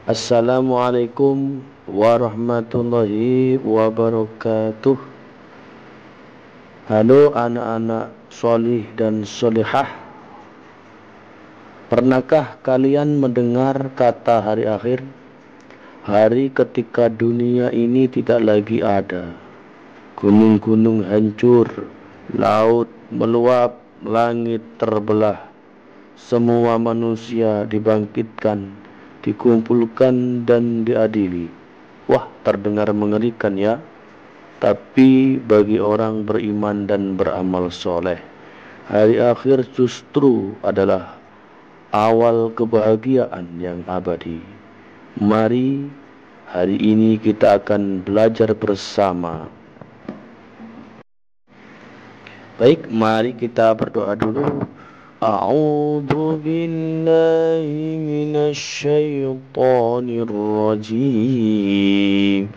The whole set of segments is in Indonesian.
Assalamualaikum warahmatullahi wabarakatuh. Halo anak-anak solih dan solihah. Pernahkah kalian mendengar kata hari akhir? Hari ketika dunia ini tidak lagi ada. Gunung-gunung hancur, laut meluap, langit terbelah. Semua manusia dibangkitkan, dikumpulkan dan diadili. Wah, terdengar mengerikan ya. Tapi bagi orang beriman dan beramal soleh, hari akhir justru adalah awal kebahagiaan yang abadi. Mari hari ini kita akan belajar bersama. Baik, mari kita berdoa dulu. A'udzu billahi minasyaitonir rajim.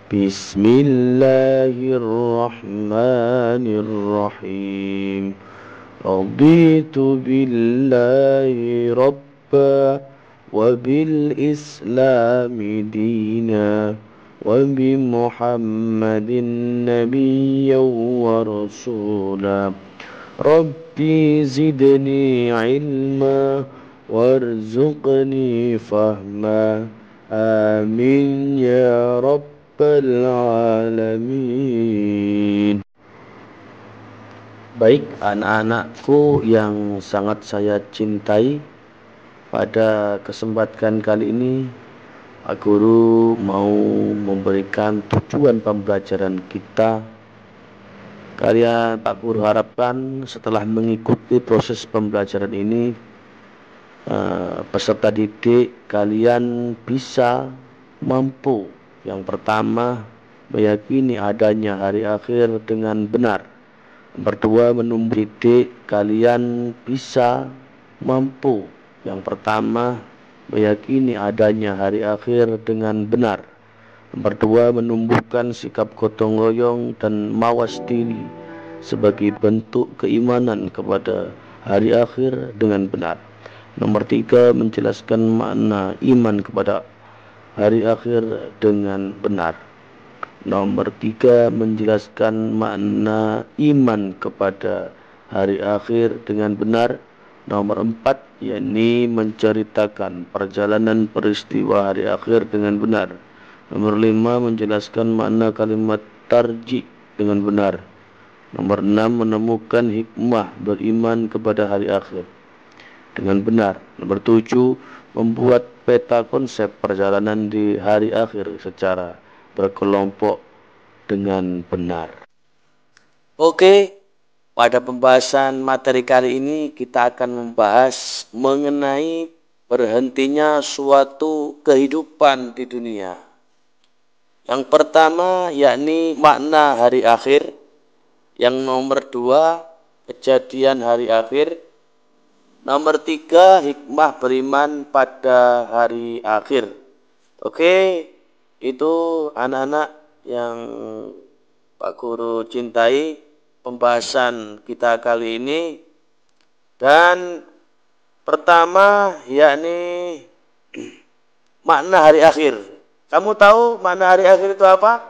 Bismillahirrahmanirrahim. Raditu billahi rabba wa bil islami dina wa bi Muhammadin nabiyyan wa rasula. Rabbi zidni ilma warzuqni fahma. Amin ya rabbal alamin. Baik anak-anakku yang sangat saya cintai, pada kesempatan kali ini Pak Guru mau memberikan tujuan pembelajaran kita. Kalian Pak Guru harapkan setelah mengikuti proses pembelajaran ini, peserta didik kalian bisa mampu yang pertama meyakini adanya hari akhir dengan benar. Nomor dua, menumbuh didik kalian bisa mampu yang pertama meyakini adanya hari akhir dengan benar. Nomor dua, menumbuhkan sikap gotong royong dan mawas diri sebagai bentuk keimanan kepada hari akhir dengan benar. Nomor tiga, menjelaskan makna iman kepada hari akhir dengan benar. Nomor tiga, menjelaskan makna iman kepada hari akhir dengan benar. Nomor empat, yakni menceritakan perjalanan peristiwa hari akhir dengan benar. Nomor lima, menjelaskan makna kalimat tarjih dengan benar. Nomor enam, menemukan hikmah beriman kepada hari akhir dengan benar. Nomor tujuh, membuat peta konsep perjalanan di hari akhir secara berkelompok dengan benar. Oke, pada pembahasan materi kali ini kita akan membahas mengenai berhentinya suatu kehidupan di dunia. Yang pertama yakni makna hari akhir. Yang nomor dua, kejadian hari akhir. Nomor tiga, hikmah beriman pada hari akhir. Oke, itu anak-anak yang Pak Guru cintai pembahasan kita kali ini. Dan pertama yakni makna hari akhir. Kamu tahu makna hari akhir itu apa?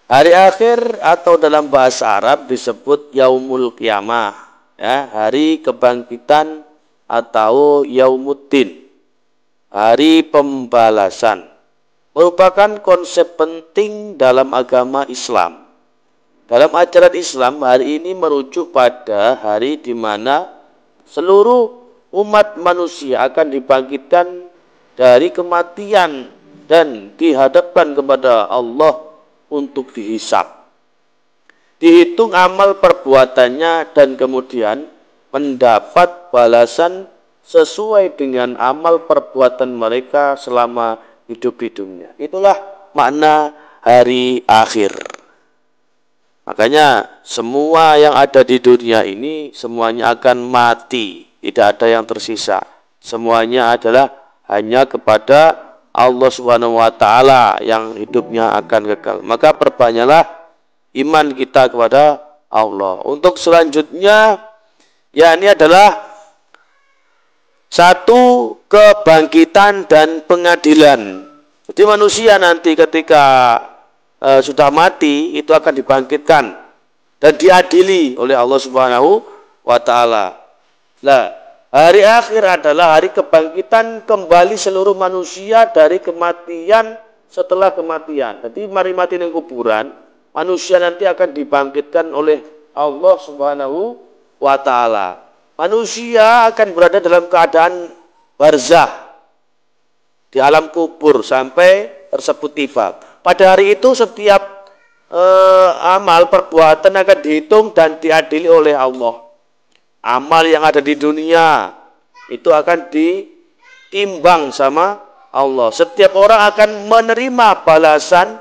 Hari akhir atau dalam bahasa Arab disebut Yaumul Qiyamah, ya, hari kebangkitan atau Yaumuddin, hari pembalasan. Merupakan konsep penting dalam agama Islam. Dalam ajaran Islam, hari ini merujuk pada hari di mana seluruh umat manusia akan dibangkitkan dari kematian dan dihadapkan kepada Allah untuk dihisab. Dihitung amal perbuatannya dan kemudian mendapat balasan sesuai dengan amal perbuatan mereka selama hidup-hidupnya. Itulah makna hari akhir. Makanya semua yang ada di dunia ini semuanya akan mati, tidak ada yang tersisa. Semuanya adalah hanya kepada Allah Subhanahu wa taala yang hidupnya akan kekal. Maka perbanyaklah iman kita kepada Allah. Untuk selanjutnya, ya ini adalah Satu, kebangkitan dan pengadilan. Jadi manusia nanti ketika sudah mati itu akan dibangkitkan dan diadili oleh Allah Subhanahu wa taala. Nah, hari akhir adalah hari kebangkitan kembali seluruh manusia dari kematian setelah kematian. Jadi mari mati di kuburan, manusia nanti akan dibangkitkan oleh Allah Subhanahu wa taala. Manusia akan berada dalam keadaan barzah di alam kubur sampai tersebut tiba. Pada hari itu setiap amal perbuatan akan dihitung dan diadili oleh Allah. Amal yang ada di dunia itu akan ditimbang sama Allah. Setiap orang akan menerima balasan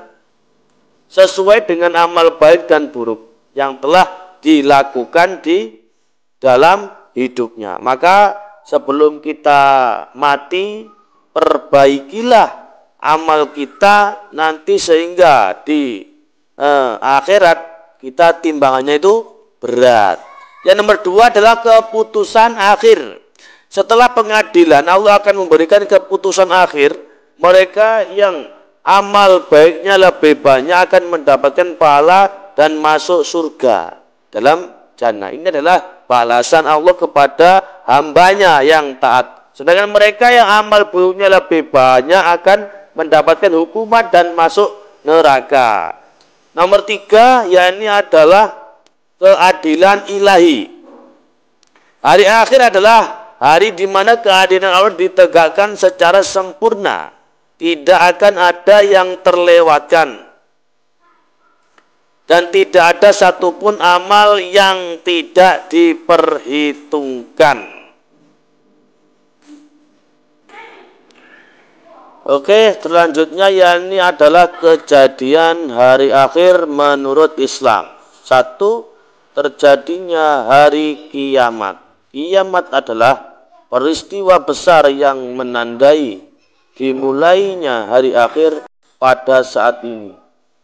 sesuai dengan amal baik dan buruk yang telah dilakukan di dalam hidupnya. Maka sebelum kita mati, perbaikilah amal kita nanti sehingga di akhirat kita timbangannya itu berat. Yang nomor dua adalah keputusan akhir. Setelah pengadilan, Allah akan memberikan keputusan akhir. Mereka yang amal baiknya lebih banyak akan mendapatkan pahala dan masuk surga dalam jannah. Ini adalah balasan Allah kepada hambanya yang taat. Sedangkan mereka yang amal buruknya lebih banyak akan mendapatkan hukuman dan masuk neraka. Nomor tiga, yakni adalah keadilan ilahi. Hari akhir adalah hari di mana keadilan Allah ditegakkan secara sempurna. Tidak akan ada yang terlewatkan. Dan tidak ada satupun amal yang tidak diperhitungkan. Oke, selanjutnya yakni adalah kejadian hari akhir menurut Islam. Satu, terjadinya hari kiamat. Kiamat adalah peristiwa besar yang menandai dimulainya hari akhir pada saat ini.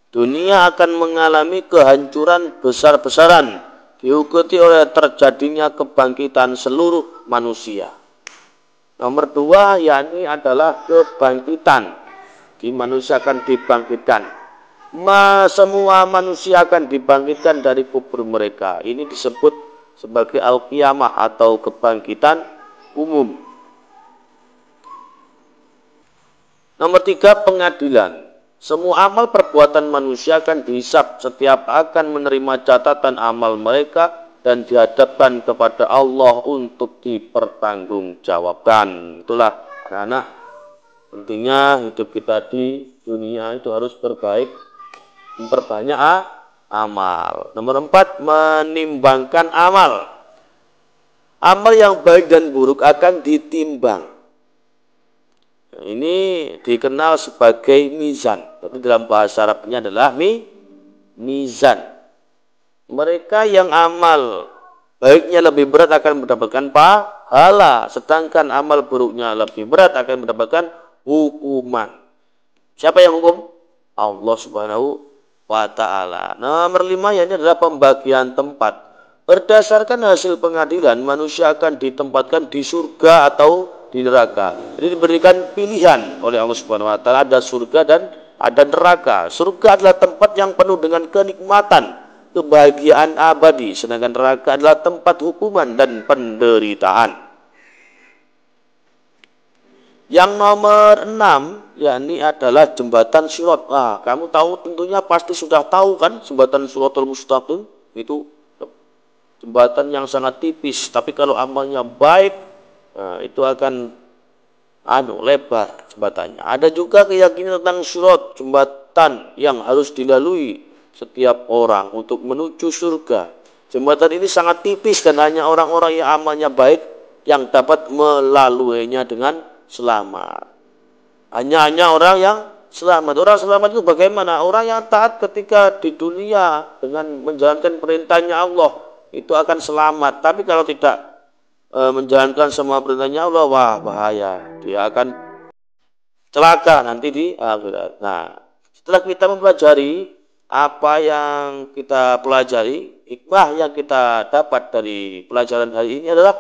Dunia akan mengalami kehancuran besar-besaran diikuti oleh terjadinya kebangkitan seluruh manusia. Nomor dua yakni adalah kebangkitan. Di manusia akan dibangkitkan. Semua manusia akan dibangkitkan dari kubur mereka. Ini disebut sebagai al-qiyamah atau kebangkitan umum. Nomor tiga, pengadilan. Semua amal perbuatan manusia akan dihisab. Setiap akan menerima catatan amal mereka dan dihadapkan kepada Allah untuk dipertanggungjawabkan. Itulah karena pentingnya hidup kita di dunia itu harus berbaik, memperbanyak amal. Nomor empat, menimbangkan amal. Amal yang baik dan buruk akan ditimbang. Ini dikenal sebagai mizan. Tapi dalam bahasa Arabnya adalah mizan. Mereka yang amal baiknya lebih berat akan mendapatkan pahala, sedangkan amal buruknya lebih berat akan mendapatkan hukuman. Siapa yang hukum? Allah Subhanahu wa ta'ala. Nomor lima ini adalah pembagian tempat. Berdasarkan hasil pengadilan, manusia akan ditempatkan di surga atau di neraka. Jadi diberikan pilihan oleh Allah Subhanahu wa ta'ala, ada surga dan ada neraka. Surga adalah tempat yang penuh dengan kenikmatan, kebahagiaan abadi, sedangkan neraka adalah tempat hukuman dan penderitaan. Yang nomor 6 yakni adalah jembatan Sirat. Kamu tahu tentunya pasti sudah tahu kan jembatan Shiratul Mustaqim itu jembatan yang sangat tipis, tapi kalau amalnya baik itu akan lebar jembatannya. Ada juga keyakinan tentang Sirat, jembatan yang harus dilalui setiap orang untuk menuju surga. Jembatan ini sangat tipis dan hanya orang-orang yang amalnya baik yang dapat melaluinya dengan selamat. Hanya orang yang selamat. Orang selamat itu bagaimana? Orang yang taat ketika di dunia dengan menjalankan perintahnya Allah itu akan selamat. Tapi kalau tidak menjalankan semua perintahnya Allah, wah bahaya. Dia akan celaka nanti di akhirat. Nah, setelah kita mempelajari apa yang kita pelajari, hikmah yang kita dapat dari pelajaran hari ini adalah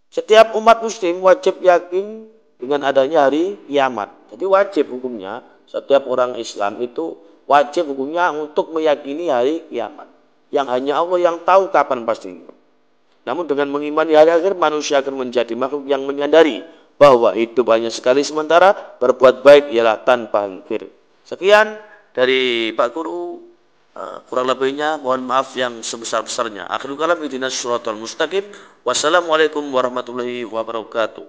Setiap umat muslim wajib yakin dengan adanya hari kiamat. Jadi wajib hukumnya setiap orang Islam itu wajib hukumnya untuk meyakini hari kiamat. Yang hanya Allah yang tahu kapan pastinya. Namun dengan mengimani hari akhir manusia akan menjadi makhluk yang menyadari bahwa hidup hanya sekali sementara, berbuat baik ialah tanpa akhir. Sekian dari Pak Guru. Kurang lebihnya mohon maaf yang sebesar-besarnya. Akhirul kalam ihdinas shiratal mustaqim. Wassalamualaikum warahmatullahi wabarakatuh.